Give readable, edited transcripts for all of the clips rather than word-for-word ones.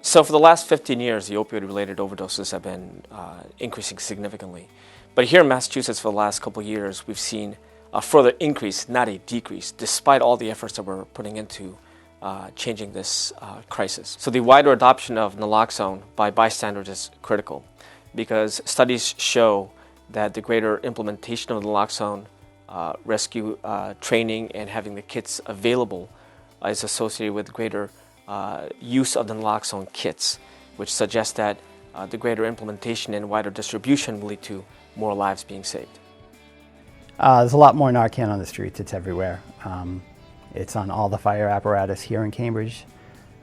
So for the last 15 years, the opioid-related overdoses have been increasing significantly. But here in Massachusetts for the last couple of years, we've seen a further increase, not a decrease, despite all the efforts that we're putting into changing this crisis. So the wider adoption of naloxone by bystanders is critical because studies show that the greater implementation of naloxone rescue training and having the kits available is associated with greater use of the naloxone kits, which suggests that the greater implementation and wider distribution will lead to more lives being saved. There's a lot more Narcan on the streets. It's everywhere. It's on all the fire apparatus here in Cambridge.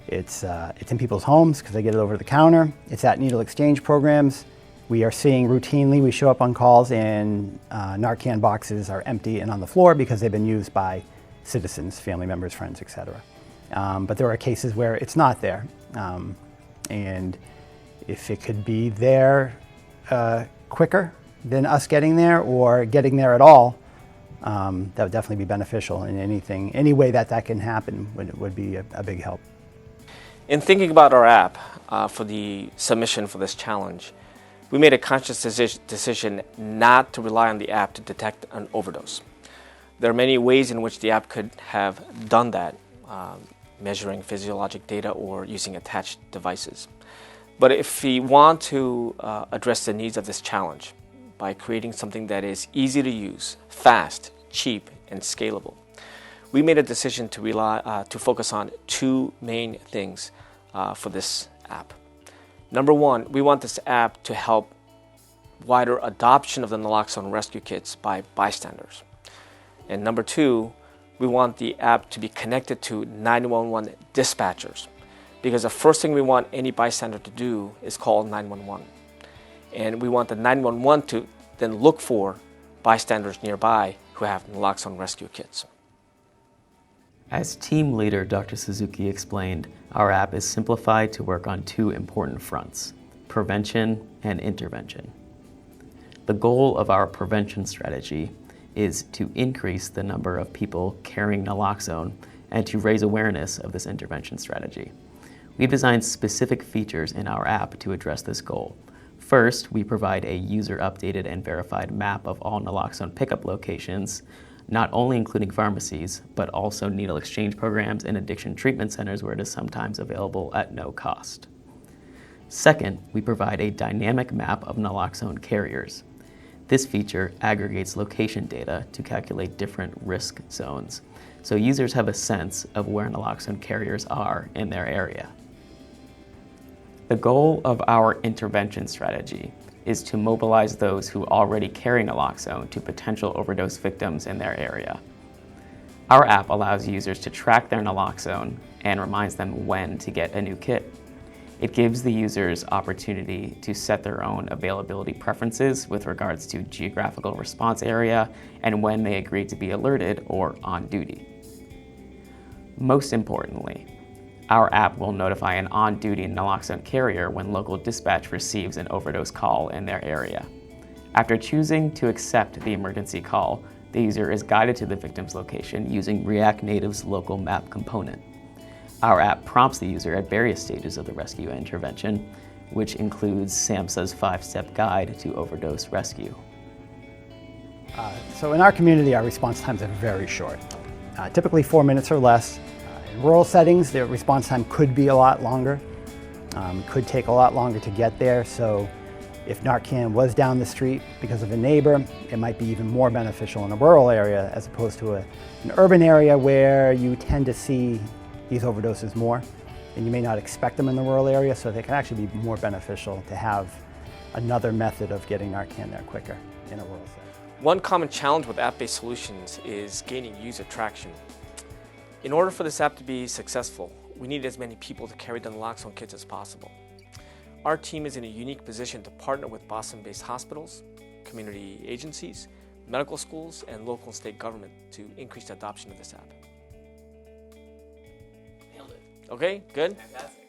It's in people's homes because they get it over the counter. It's at needle exchange programs. We are seeing routinely, we show up on calls and Narcan boxes are empty and on the floor because they've been used by citizens, family members, friends, etc. But there are cases where it's not there. And if it could be there quicker than us getting there or getting there at all, that would definitely be beneficial in any way that can happen would be a big help. In thinking about our app for the submission for this challenge, we made a conscious decision not to rely on the app to detect an overdose. There are many ways in which the app could have done that, measuring physiologic data or using attached devices. But if we want to address the needs of this challenge by creating something that is easy to use, fast, cheap, and scalable, we made a decision to focus on two main things for this app. Number one, we want this app to help wider adoption of the naloxone rescue kits by bystanders. And number two, we want the app to be connected to 911 dispatchers, because the first thing we want any bystander to do is call 911. And we want the 911 to then look for bystanders nearby who have naloxone rescue kits. As team leader, Dr. Suzuki explained, our app is simplified to work on two important fronts: prevention and intervention. The goal of our prevention strategy is to increase the number of people carrying naloxone and to raise awareness of this intervention strategy. We've designed specific features in our app to address this goal. First, we provide a user-updated and verified map of all naloxone pickup locations, not only including pharmacies, but also needle exchange programs and addiction treatment centers where it is sometimes available at no cost. Second, we provide a dynamic map of naloxone carriers. This feature aggregates location data to calculate different risk zones, so users have a sense of where naloxone carriers are in their area. The goal of our intervention strategy is to mobilize those who already carry naloxone to potential overdose victims in their area. Our app allows users to track their naloxone and reminds them when to get a new kit. It gives the users opportunity to set their own availability preferences with regards to geographical response area and when they agree to be alerted or on duty. Most importantly, our app will notify an on-duty naloxone carrier when local dispatch receives an overdose call in their area. After choosing to accept the emergency call, the user is guided to the victim's location using React Native's local map component. Our app prompts the user at various stages of the rescue intervention, which includes SAMHSA's 5-step guide to overdose rescue. So in our community, our response times are very short, typically 4 minutes or less. In rural settings, the response time could be a lot longer, could take a lot longer to get there. So if Narcan was down the street because of a neighbor, it might be even more beneficial in a rural area as opposed to an urban area where you tend to see these overdoses more, and you may not expect them in the rural area, so they can actually be more beneficial to have another method of getting Narcan there quicker in a rural setting. One common challenge with app-based solutions is gaining user traction. In order for this app to be successful, we need as many people to carry the naloxone kits as possible. Our team is in a unique position to partner with Boston-based hospitals, community agencies, medical schools, and local and state government to increase the adoption of this app. Nailed it. Okay, good? Fantastic.